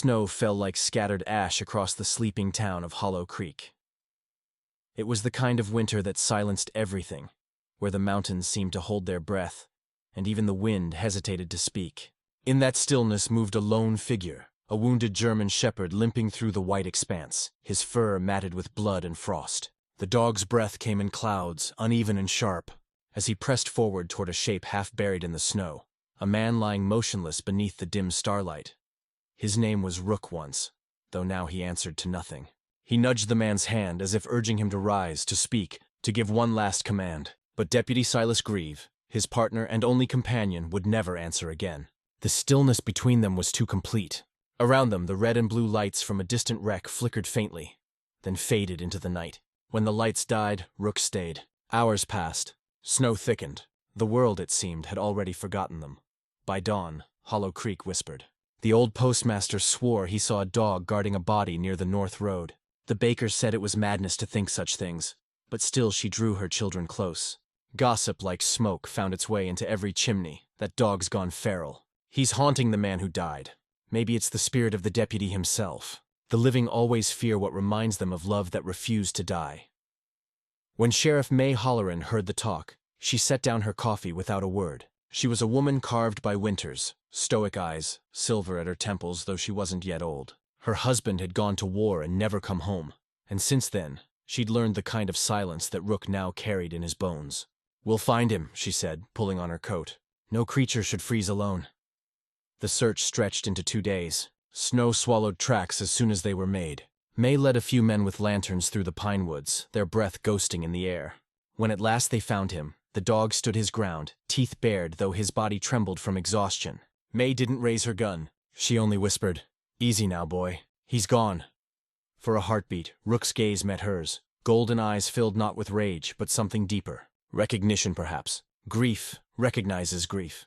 snow fell like scattered ash across the sleeping town of Hollow Creek. It was the kind of winter that silenced everything, where the mountains seemed to hold their breath, and even the wind hesitated to speak. In that stillness moved a lone figure, a wounded German shepherd limping through the white expanse, his fur matted with blood and frost. The dog's breath came in clouds, uneven and sharp, as he pressed forward toward a shape half buried in the snow, a man lying motionless beneath the dim starlight. His name was Rook once, though now he answered to nothing. He nudged the man's hand as if urging him to rise, to speak, to give one last command. But Deputy Silas Grieve, his partner and only companion, would never answer again. The stillness between them was too complete. Around them, the red and blue lights from a distant wreck flickered faintly, then faded into the night. When the lights died, Rook stayed. Hours passed. Snow thickened. The world, it seemed, had already forgotten them. By dawn, Hollow Creek whispered. The old postmaster swore he saw a dog guarding a body near the North Road. The baker said it was madness to think such things, but still she drew her children close. Gossip like smoke found its way into every chimney. That dog's gone feral. He's haunting the man who died. Maybe it's the spirit of the deputy himself. The living always fear what reminds them of love that refused to die. When Sheriff May Holleran heard the talk, she set down her coffee without a word. She was a woman carved by winters, stoic eyes, silver at her temples though she wasn't yet old. Her husband had gone to war and never come home, and since then, she'd learned the kind of silence that Rook now carried in his bones. "We'll find him," she said, pulling on her coat. "No creature should freeze alone." The search stretched into 2 days. Snow swallowed tracks as soon as they were made. May led a few men with lanterns through the pine woods, their breath ghosting in the air. When at last they found him, the dog stood his ground, teeth bared though his body trembled from exhaustion. May didn't raise her gun. She only whispered, "Easy now, boy. He's gone." For a heartbeat, Rook's gaze met hers. Golden eyes filled not with rage, but something deeper. Recognition, perhaps. Grief recognizes grief.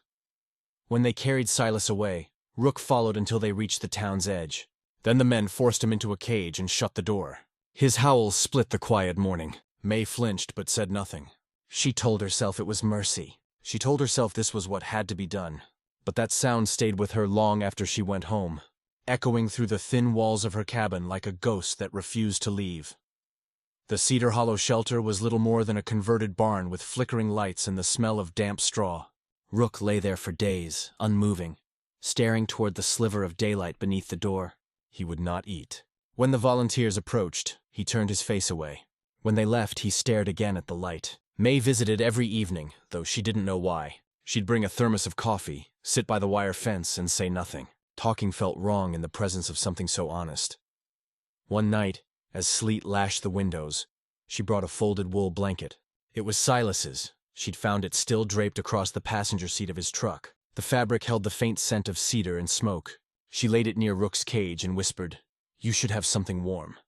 When they carried Silas away, Rook followed until they reached the town's edge. Then the men forced him into a cage and shut the door. His howls split the quiet morning. May flinched but said nothing. She told herself it was mercy. She told herself this was what had to be done. But that sound stayed with her long after she went home, echoing through the thin walls of her cabin like a ghost that refused to leave. The Cedar Hollow shelter was little more than a converted barn with flickering lights and the smell of damp straw. Rook lay there for days, unmoving, staring toward the sliver of daylight beneath the door. He would not eat. When the volunteers approached, he turned his face away. When they left, he stared again at the light. May visited every evening, though she didn't know why. She'd bring a thermos of coffee, sit by the wire fence, and say nothing. Talking felt wrong in the presence of something so honest. One night, as sleet lashed the windows, she brought a folded wool blanket. It was Silas's. She'd found it still draped across the passenger seat of his truck. The fabric held the faint scent of cedar and smoke. She laid it near Rook's cage and whispered, "You should have something warm."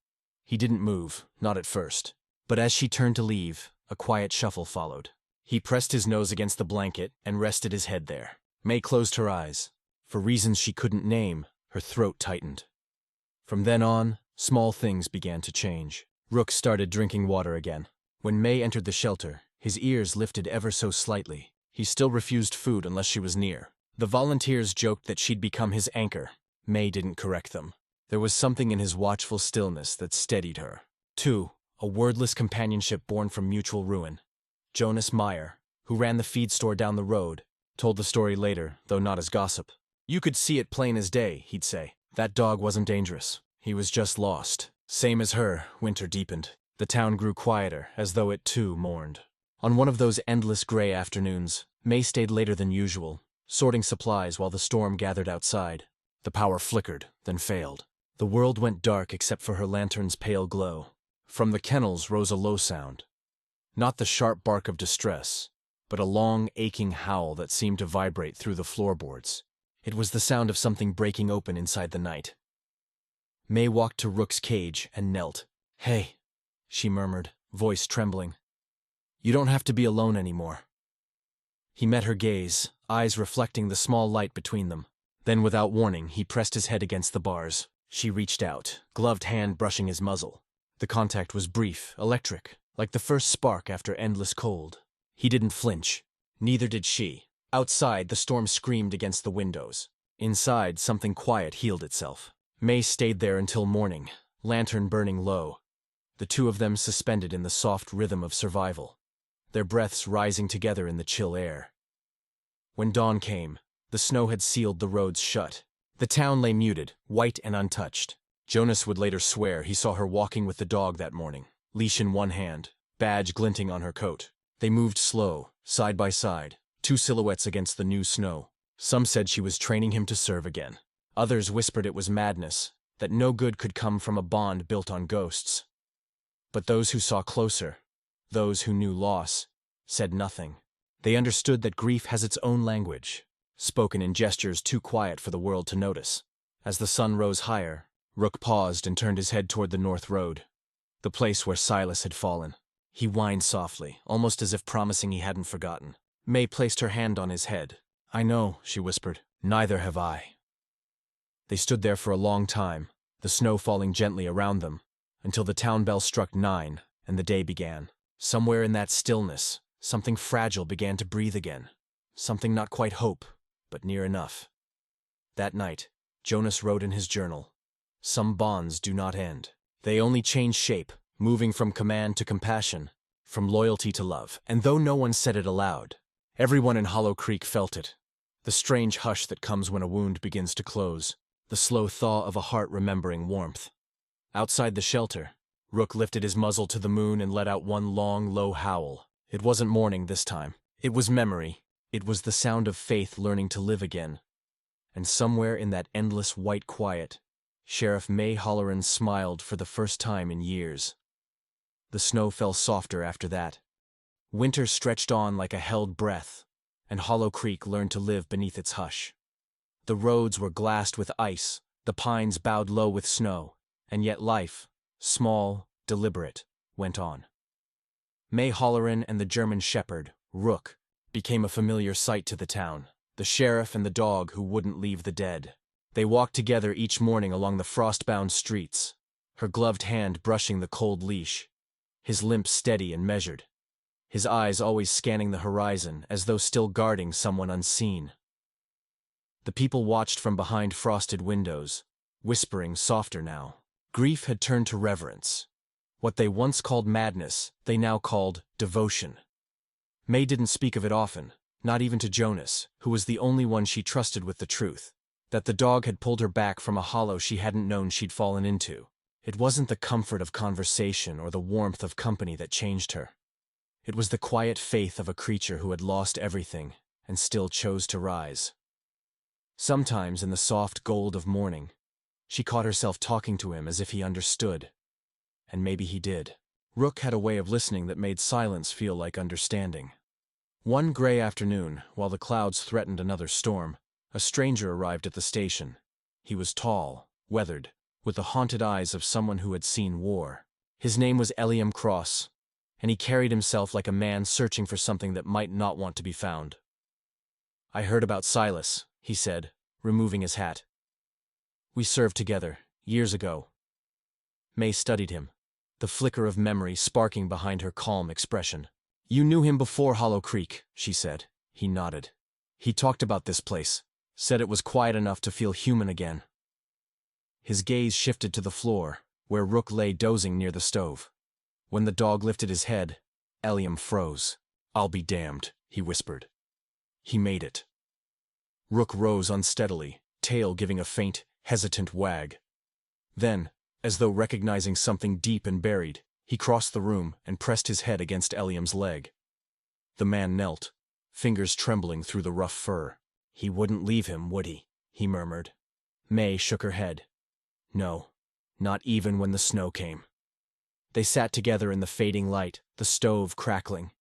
He didn't move, not at first. But as she turned to leave, a quiet shuffle followed. He pressed his nose against the blanket and rested his head there. May closed her eyes. For reasons she couldn't name, her throat tightened. From then on, small things began to change. Rook started drinking water again. When May entered the shelter, his ears lifted ever so slightly. He still refused food unless she was near. The volunteers joked that she'd become his anchor. May didn't correct them. There was something in his watchful stillness that steadied her. 2. A wordless companionship born from mutual ruin. Jonas Meyer, who ran the feed store down the road, told the story later, though not as gossip. "You could see it plain as day," he'd say. "That dog wasn't dangerous. He was just lost." Same as her, winter deepened. The town grew quieter, as though it too mourned. On one of those endless gray afternoons, May stayed later than usual, sorting supplies while the storm gathered outside. The power flickered, then failed. The world went dark except for her lantern's pale glow. From the kennels rose a low sound. Not the sharp bark of distress, but a long, aching howl that seemed to vibrate through the floorboards. It was the sound of something breaking open inside the night. May walked to Rook's cage and knelt. "Hey," she murmured, voice trembling. "You don't have to be alone anymore." He met her gaze, eyes reflecting the small light between them. Then, without warning, he pressed his head against the bars. She reached out, gloved hand brushing his muzzle. The contact was brief, electric, like the first spark after endless cold. He didn't flinch. Neither did she. Outside, the storm screamed against the windows. Inside, something quiet healed itself. May stayed there until morning, lantern burning low, the two of them suspended in the soft rhythm of survival, their breaths rising together in the chill air. When dawn came, the snow had sealed the roads shut. The town lay muted, white and untouched. Jonas would later swear he saw her walking with the dog that morning, leash in one hand, badge glinting on her coat. They moved slow, side by side, two silhouettes against the new snow. Some said she was training him to serve again. Others whispered it was madness, that no good could come from a bond built on ghosts. But those who saw closer, those who knew loss, said nothing. They understood that grief has its own language, spoken in gestures too quiet for the world to notice. As the sun rose higher, Rook paused and turned his head toward the north road, the place where Silas had fallen. He whined softly, almost as if promising he hadn't forgotten. May placed her hand on his head. "I know," she whispered. "Neither have I." They stood there for a long time, the snow falling gently around them, until the town bell struck 9 and the day began. Somewhere in that stillness, something fragile began to breathe again. Something not quite hope, but near enough. That night, Jonas wrote in his journal, "Some bonds do not end. They only change shape, moving from command to compassion, from loyalty to love." And though no one said it aloud, everyone in Hollow Creek felt it. The strange hush that comes when a wound begins to close, the slow thaw of a heart remembering warmth. Outside the shelter, Rook lifted his muzzle to the moon and let out one long, low howl. It wasn't mourning this time. It was memory. It was the sound of faith learning to live again. And somewhere in that endless white quiet, Sheriff May Holleran smiled for the first time in years. The snow fell softer after that. Winter stretched on like a held breath, and Hollow Creek learned to live beneath its hush. The roads were glassed with ice, the pines bowed low with snow, and yet life, small, deliberate, went on. May Holleran and the German shepherd, Rook, became a familiar sight to the town, the sheriff and the dog who wouldn't leave the dead. They walked together each morning along the frost-bound streets, her gloved hand brushing the cold leash, his limp steady and measured, his eyes always scanning the horizon as though still guarding someone unseen. The people watched from behind frosted windows, whispering softer now. Grief had turned to reverence. What they once called madness, they now called devotion. May didn't speak of it often, not even to Jonas, who was the only one she trusted with the truth, that the dog had pulled her back from a hollow she hadn't known she'd fallen into. It wasn't the comfort of conversation or the warmth of company that changed her. It was the quiet faith of a creature who had lost everything and still chose to rise. Sometimes in the soft gold of morning, she caught herself talking to him as if he understood. And maybe he did. Rook had a way of listening that made silence feel like understanding. One gray afternoon, while the clouds threatened another storm, a stranger arrived at the station. He was tall, weathered, with the haunted eyes of someone who had seen war. His name was Eliam Cross, and he carried himself like a man searching for something that might not want to be found. "I heard about Silas," he said, removing his hat. "We served together, years ago." May studied him, the flicker of memory sparking behind her calm expression. "You knew him before Hollow Creek," she said. He nodded. "He talked about this place, said it was quiet enough to feel human again." His gaze shifted to the floor, where Rook lay dozing near the stove. When the dog lifted his head, Eliam froze. "I'll be damned," he whispered. "He made it." Rook rose unsteadily, tail giving a faint, hesitant wag. Then, as though recognizing something deep and buried, he crossed the room and pressed his head against Eliam's leg. The man knelt, fingers trembling through the rough fur. "He wouldn't leave him, would he murmured. May shook her head. "No, not even when the snow came." They sat together in the fading light, the stove crackling.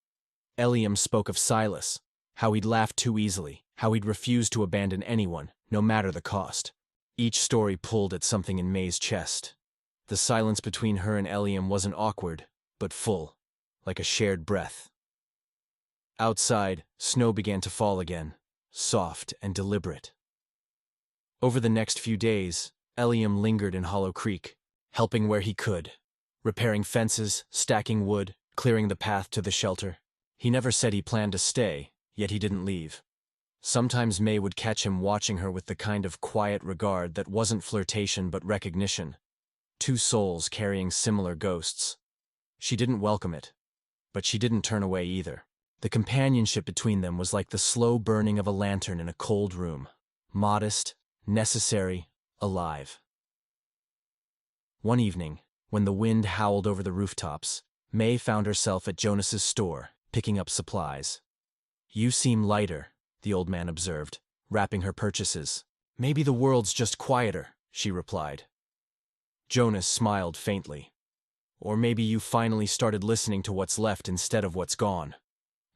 Eliam spoke of Silas, how he'd laughed too easily, how he'd refused to abandon anyone, no matter the cost. Each story pulled at something in May's chest. The silence between her and Eliam wasn't awkward, but full, like a shared breath. Outside, snow began to fall again, soft and deliberate. Over the next few days, Eliam lingered in Hollow Creek, helping where he could, repairing fences, stacking wood, clearing the path to the shelter. He never said he planned to stay, yet he didn't leave. Sometimes May would catch him watching her with the kind of quiet regard that wasn't flirtation but recognition. Two souls carrying similar ghosts. She didn't welcome it, but she didn't turn away either. The companionship between them was like the slow burning of a lantern in a cold room. Modest, necessary, alive. One evening, when the wind howled over the rooftops, May found herself at Jonas's store, picking up supplies. "You seem lighter," the old man observed, wrapping her purchases. "Maybe the world's just quieter," she replied. Jonas smiled faintly. "Or maybe you finally started listening to what's left instead of what's gone."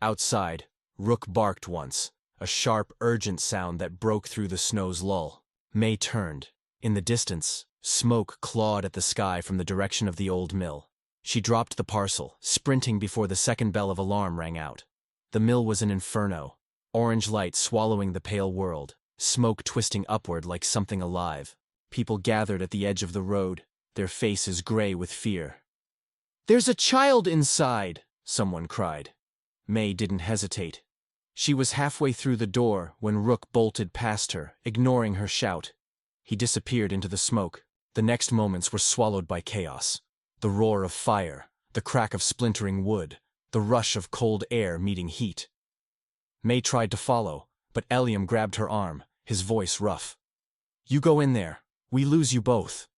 Outside, Rook barked once, a sharp, urgent sound that broke through the snow's lull. May turned. In the distance, smoke clawed at the sky from the direction of the old mill. She dropped the parcel, sprinting before the second bell of alarm rang out. The mill was an inferno, orange light swallowing the pale world, smoke twisting upward like something alive. People gathered at the edge of the road, their faces gray with fear. "There's a child inside!" someone cried. May didn't hesitate. She was halfway through the door when Rook bolted past her, ignoring her shout. He disappeared into the smoke. The next moments were swallowed by chaos. The roar of fire, the crack of splintering wood, the rush of cold air meeting heat. May tried to follow, but Eliam grabbed her arm, his voice rough. "You go in there. We lose you both."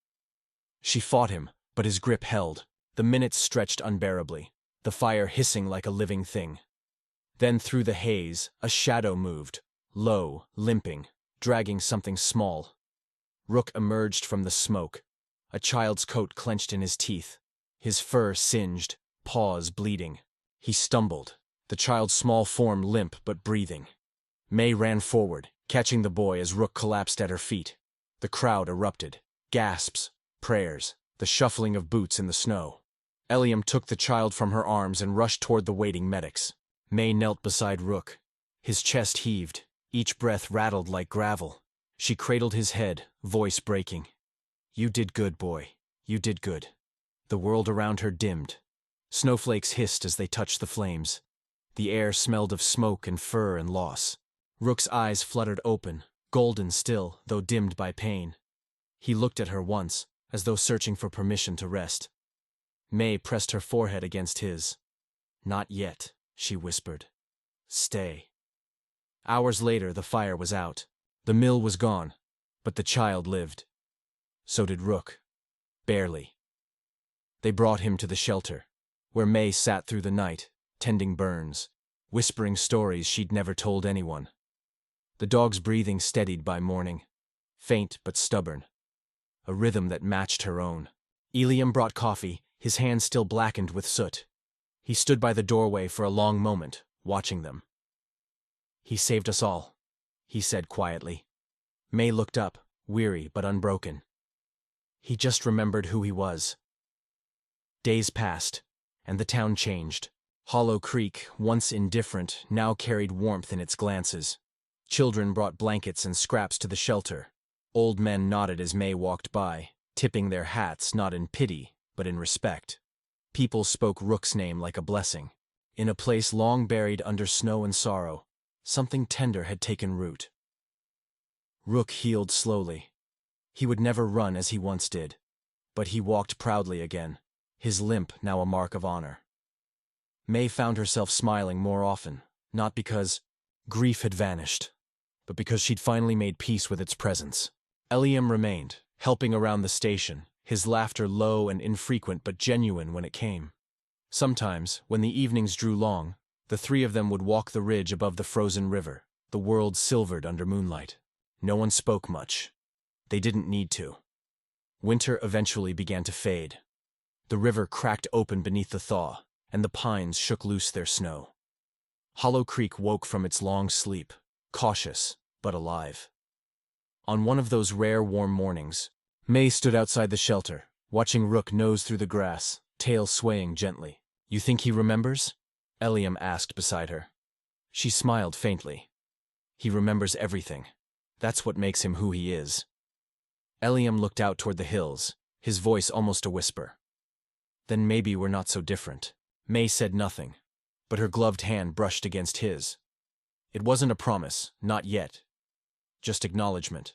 She fought him, but his grip held. The minutes stretched unbearably, the fire hissing like a living thing. Then through the haze, a shadow moved, low, limping, dragging something small. Rook emerged from the smoke, a child's coat clenched in his teeth, his fur singed, paws bleeding. He stumbled, the child's small form limp but breathing. May ran forward, catching the boy as Rook collapsed at her feet. The crowd erupted, gasps, prayers, the shuffling of boots in the snow. Eliam took the child from her arms and rushed toward the waiting medics. May knelt beside Rook. His chest heaved, each breath rattled like gravel. She cradled his head, voice breaking. "You did good, boy. You did good." The world around her dimmed. Snowflakes hissed as they touched the flames. The air smelled of smoke and fur and loss. Rook's eyes fluttered open, golden still, though dimmed by pain. He looked at her once, as though searching for permission to rest. May pressed her forehead against his. "Not yet," she whispered. "Stay." Hours later, the fire was out. The mill was gone, but the child lived. So did Rook. Barely. They brought him to the shelter, where May sat through the night, tending burns, whispering stories she'd never told anyone. The dog's breathing steadied by morning, faint but stubborn, a rhythm that matched her own. Eliam brought coffee, his hands still blackened with soot. He stood by the doorway for a long moment, watching them. "He saved us all," he said quietly. May looked up, weary but unbroken. He just remembered who he was. Days passed, and the town changed. Hollow Creek, once indifferent, now carried warmth in its glances. Children brought blankets and scraps to the shelter. Old men nodded as May walked by, tipping their hats not in pity, but in respect. People spoke Rook's name like a blessing. In a place long buried under snow and sorrow, something tender had taken root. Rook healed slowly. He would never run as he once did, but he walked proudly again, his limp now a mark of honor. May found herself smiling more often, not because grief had vanished, but because she'd finally made peace with its presence. Eliam remained, helping around the station, his laughter low and infrequent but genuine when it came. Sometimes, when the evenings drew long, the three of them would walk the ridge above the frozen river, the world silvered under moonlight. No one spoke much. They didn't need to. Winter eventually began to fade. The river cracked open beneath the thaw, and the pines shook loose their snow. Hollow Creek woke from its long sleep, cautious but alive. On one of those rare warm mornings, May stood outside the shelter, watching Rook nose through the grass, tail swaying gently. "You think he remembers?" Eliam asked beside her. She smiled faintly. "He remembers everything. That's what makes him who he is." Eliam looked out toward the hills, his voice almost a whisper. "Then maybe we're not so different." May said nothing, but her gloved hand brushed against his. It wasn't a promise, not yet. Just acknowledgement.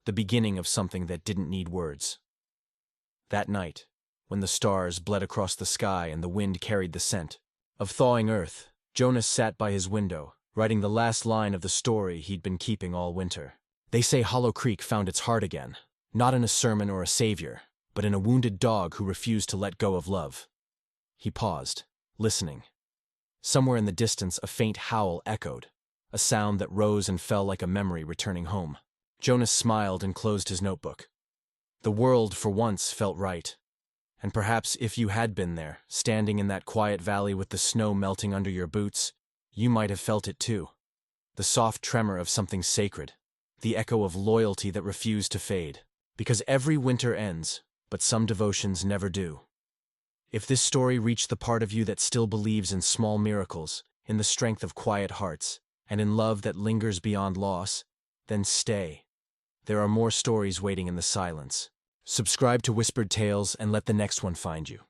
The beginning of something that didn't need words. That night, when the stars bled across the sky and the wind carried the scent of thawing earth, Jonas sat by his window, writing the last line of the story he'd been keeping all winter. They say Hollow Creek found its heart again, not in a sermon or a savior, but in a wounded dog who refused to let go of love. He paused, listening. Somewhere in the distance, a faint howl echoed, a sound that rose and fell like a memory returning home. Jonas smiled and closed his notebook. The world, for once, felt right. And perhaps if you had been there, standing in that quiet valley with the snow melting under your boots, you might have felt it too. The soft tremor of something sacred, the echo of loyalty that refused to fade. Because every winter ends, but some devotions never do. If this story reached the part of you that still believes in small miracles, in the strength of quiet hearts, and in love that lingers beyond loss, then stay. There are more stories waiting in the silence. Subscribe to Whispered Tales and let the next one find you.